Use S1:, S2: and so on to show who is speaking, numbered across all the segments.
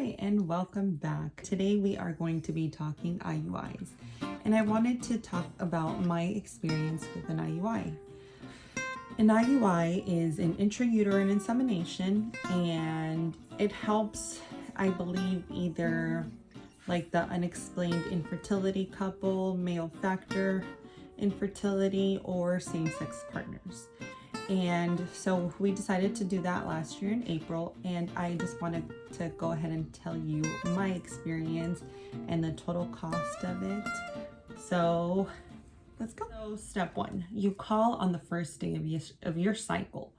S1: Hi and welcome back. Today we are going to be talking IUIs, and I wanted to talk about my experience with an IUI. An IUI is an intrauterine insemination, and it helps, I believe, either like the unexplained infertility couple, male factor infertility, or same-sex partners. And so we decided to do that last year in April, and I just wanted to go ahead and tell you my experience and the total cost of it. So let's go. So step one, you call on the first day of your cycle.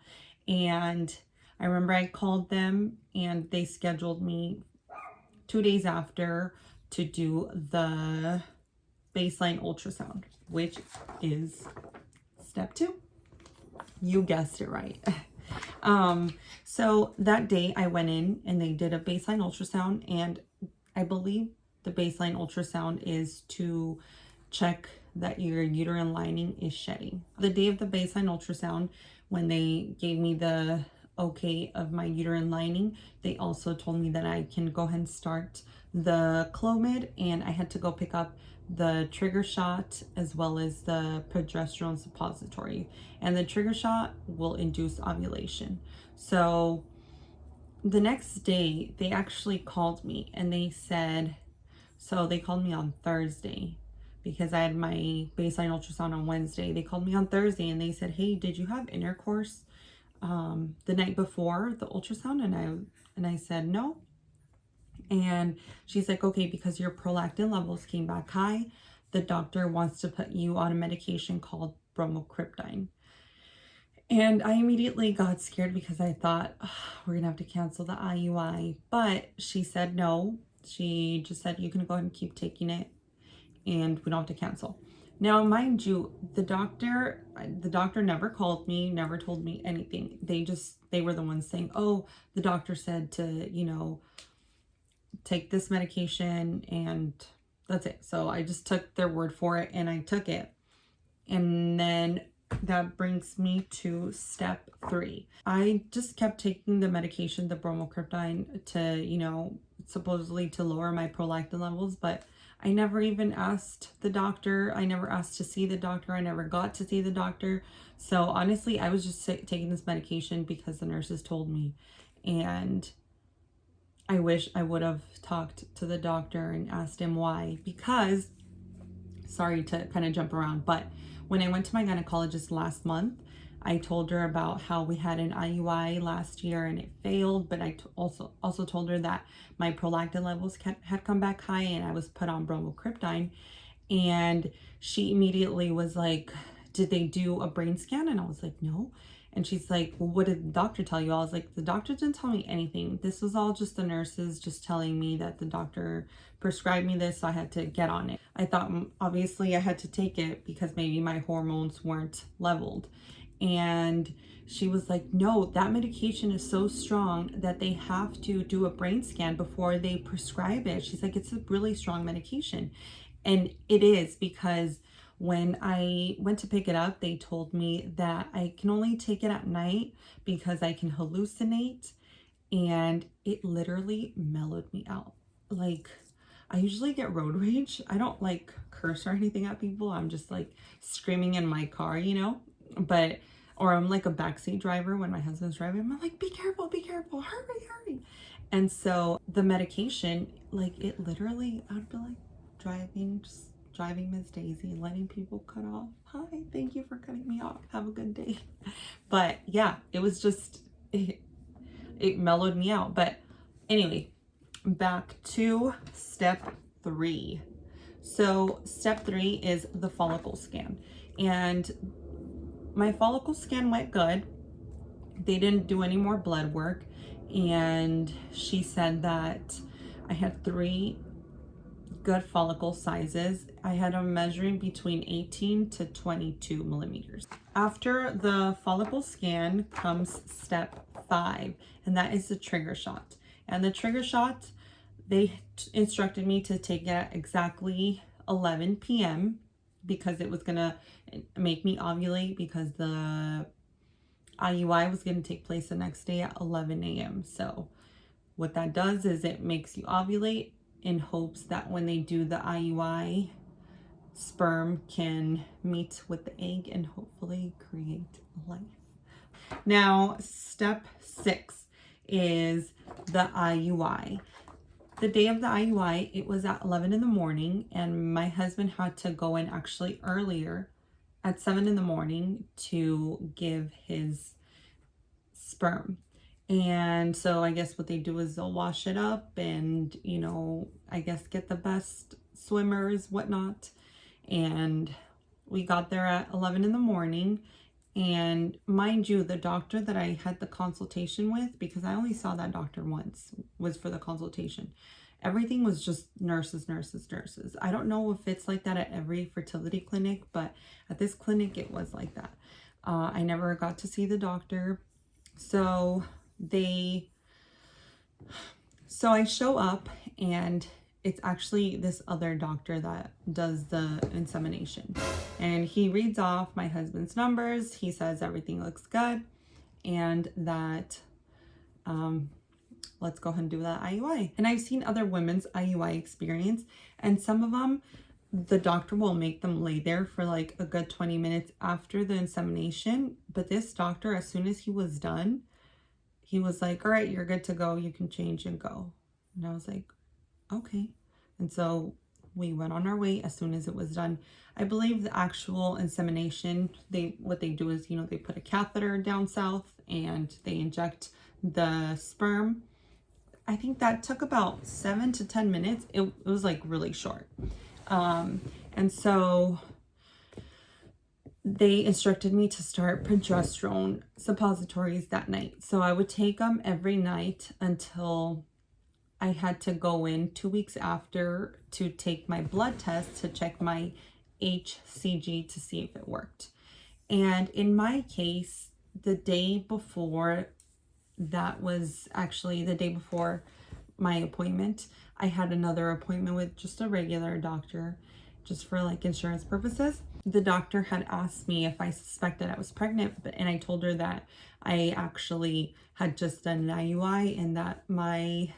S1: And I remember I called them and they scheduled me 2 days after to do the baseline ultrasound, which is step two. You guessed it right. So that day I went in and they did a baseline ultrasound, and I believe the baseline ultrasound is to check that your uterine lining is shedding. The day of the baseline ultrasound, when they gave me the okay of my uterine lining, they also told me that I can go ahead and start the Clomid, and I had to go pick up the trigger shot as well as the progesterone suppository. And the trigger shot will induce ovulation. So the next day they actually called me and they said, so they called me on Thursday because I had my baseline ultrasound on Wednesday. They called me on Thursday and they said, hey, did you have intercourse the night before the ultrasound? And I said no. And she's like, okay, because your prolactin levels came back high, the doctor wants to put you on a medication called bromocriptine. And I immediately got scared because I thought, oh, we're gonna have to cancel the IUI. But she said no. She just said, you can go ahead and keep taking it and we don't have to cancel. Now, mind you, the doctor never called me, never told me anything. They were the ones saying, oh, the doctor said to, take this medication and that's it. So I just took their word for it and I took it. And then that brings me to step three. I just kept taking the medication, the bromocriptine, to, supposedly to lower my prolactin levels, but I never even asked the doctor. I never asked to see the doctor. I never got to see the doctor. So honestly, I was just taking this medication because the nurses told me. And I wish I would have talked to the doctor and asked him why, because, sorry to kind of jump around, but when I went to my gynecologist last month, I told her about how we had an IUI last year and it failed, but I also told her that my prolactin levels had come back high and I was put on bromocriptine. And she immediately was like, did they do a brain scan? And I was like, no. And she's like, well, what did the doctor tell you? I was like, the doctor didn't tell me anything. This was all just the nurses just telling me that the doctor prescribed me this, so I had to get on it. I thought obviously I had to take it because maybe my hormones weren't leveled. And she was like, no, that medication is so strong that they have to do a brain scan before they prescribe it. She's like, it's a really strong medication. And it is, because when I went to pick it up, they told me that I can only take it at night because I can hallucinate, and it literally mellowed me out. Like, I usually get road rage. I don't like curse or anything at people. I'm just like screaming in my car, or I'm like a backseat driver when my husband's driving. I'm like, be careful, hurry. And so the medication, like, it literally, I'd be like driving Miss Daisy, letting people cut off. Hi, thank you for cutting me off. Have a good day. But yeah, it was just, it mellowed me out. But anyway, back to step three. So step three is the follicle scan. And my follicle scan went good. They didn't do any more blood work. And she said that I had 3 good follicle sizes. I had them measuring between 18 to 22 millimeters. After the follicle scan comes step 5, and that is the trigger shot. And the trigger shot, they instructed me to take it at exactly 11 p.m. because it was gonna make me ovulate, because the IUI was gonna take place the next day at 11 a.m. So What that does is it makes you ovulate in hopes that when they do the IUI, sperm can meet with the egg and hopefully create life. Now, step 6 is the IUI. The day of the IUI, it was at 11 in the morning, and my husband had to go in actually earlier at 7 in the morning to give his sperm. And so I guess what they do is they'll wash it up and, you know, I guess get the best swimmers, whatnot. And we got there at 11 in the morning. And mind you, the doctor that I had the consultation with, because I only saw that doctor once, was for the consultation. Everything was just nurses, nurses, nurses. I don't know if it's like that at every fertility clinic, but at this clinic, it was like that. I never got to see the doctor. So I show up, and it's actually this other doctor that does the insemination, and he reads off my husband's numbers. He says everything looks good, and that let's go ahead and do that IUI. And I've seen other women's IUI experience, and some of them, the doctor will make them lay there for like a good 20 minutes after the insemination. But this doctor, as soon as he was done, he was like, all right, you're good to go. You can change and go. And I was like, okay. And so we went on our way as soon as it was done. I believe the actual insemination, what they do is, you know, they put a catheter down south and they inject the sperm. I think that took about 7 to 10 minutes. It was like really short. And so they instructed me to start progesterone suppositories that night. So I would take them every night until I had to go in 2 weeks after to take my blood test to check my HCG to see if it worked. And in my case, the day before, that was actually the day before my appointment, I had another appointment with just a regular doctor, just for like insurance purposes. The doctor had asked me if I suspected I was pregnant, and I told her that I actually had just done an IUI and that my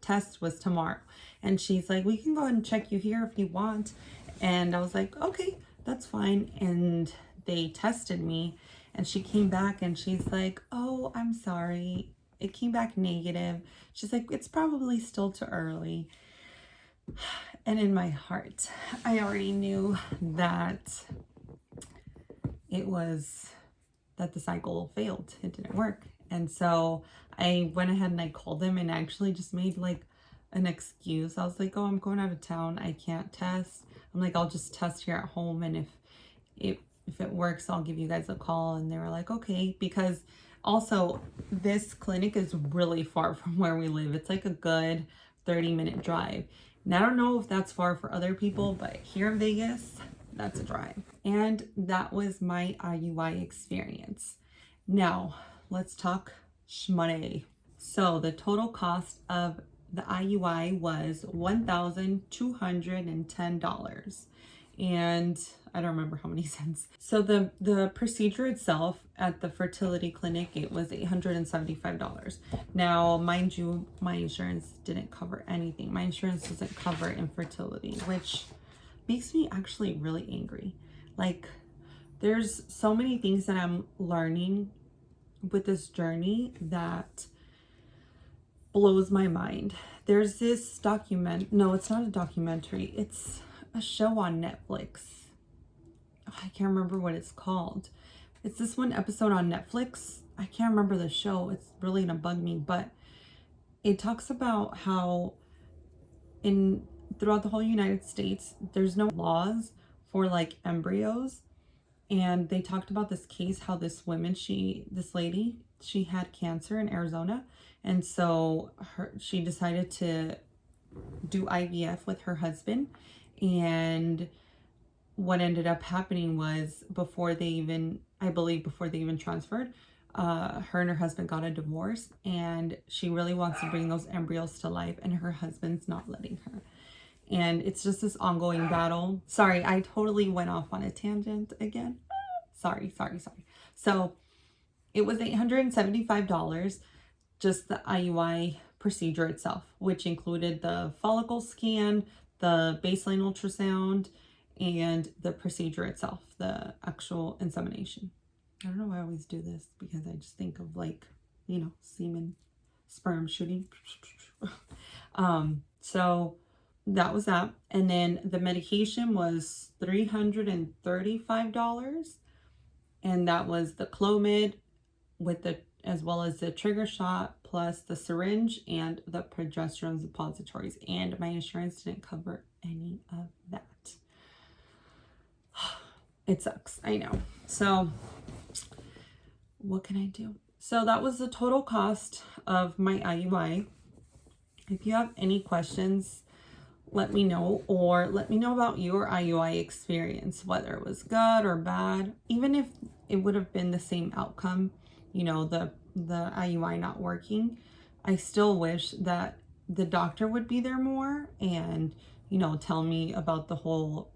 S1: test was tomorrow. And she's like, we can go ahead and check you here if you want. And I was like, okay, that's fine. And they tested me, and she came back and she's like, oh, I'm sorry, it came back negative. She's like, it's probably still too early. And in my heart, I already knew that the cycle failed. It didn't work. And so I went ahead and I called them and actually just made like an excuse. I was like, oh, I'm going out of town, I can't test. I'm like, I'll just test here at home, and if it works, I'll give you guys a call. And they were like, okay, because also this clinic is really far from where we live. It's like a good 30-minute drive. And I don't know if that's far for other people, but here in Vegas, that's a drive. And that was my IUI experience. Now, let's talk money. So the total cost of the IUI was $1,210. And I don't remember how many cents. So the procedure itself at the fertility clinic, it was $875. Now, mind you, my insurance didn't cover anything. My insurance doesn't cover infertility, which makes me actually really angry. Like, there's so many things that I'm learning with this journey that blows my mind. There's this no, it's not a documentary. It's a show on Netflix. I can't remember what it's called. It's this one episode on Netflix. I can't remember the show. It's really gonna bug me, but it talks about how throughout the whole United States, there's no laws for like embryos. And they talked about this case, how this lady, she had cancer in Arizona. And so she decided to do IVF with her husband. And what ended up happening was before they even transferred, her and her husband got a divorce, and she really wants to bring those embryos to life, and her husband's not letting her. And it's just this ongoing battle. Sorry, I totally went off on a tangent again. Sorry. So it was $875, just the IUI procedure itself, which included the follicle scan, the baseline ultrasound, and the procedure itself, the actual insemination. I don't know why I always do this, because I just think of, like, you know, semen, sperm shooting. So that was that. And then the medication was $335. And that was the Clomid with the, as well as the trigger shot, plus the syringe and the progesterone suppositories. And my insurance didn't cover any of that. It sucks, I know. So what can I do? So that was the total cost of my IUI. If you have any questions, let me know, or let me know about your IUI experience, whether it was good or bad. Even if it would have been the same outcome, you know, the IUI not working, I still wish that the doctor would be there more and, you know, tell me about the whole,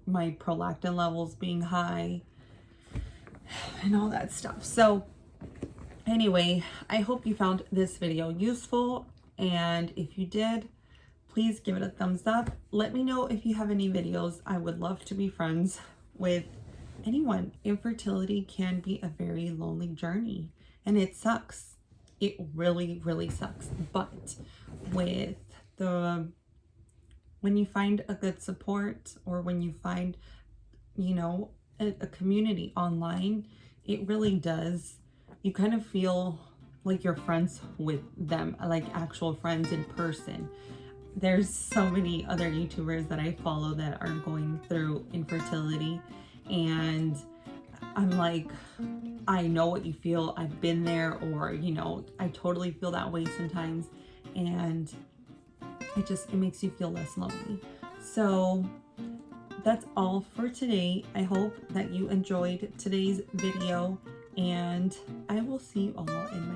S1: my prolactin levels being high and all that stuff. So anyway, I hope you found this video useful, and if you did, please give it a thumbs up. Let me know if you have any videos. I would love to be friends with anyone. Infertility can be a very lonely journey, and it sucks. It really, really sucks. But with when you find a good support, or when you find, you know, a community online, it really does. You kind of feel like you're friends with them, like actual friends in person. There's so many other YouTubers that I follow that are going through infertility, and I'm like, I know what you feel. I've been there, or, you know, I totally feel that way sometimes, and it makes you feel less lonely. So that's all for today. I hope that you enjoyed today's video, and I will see you all in my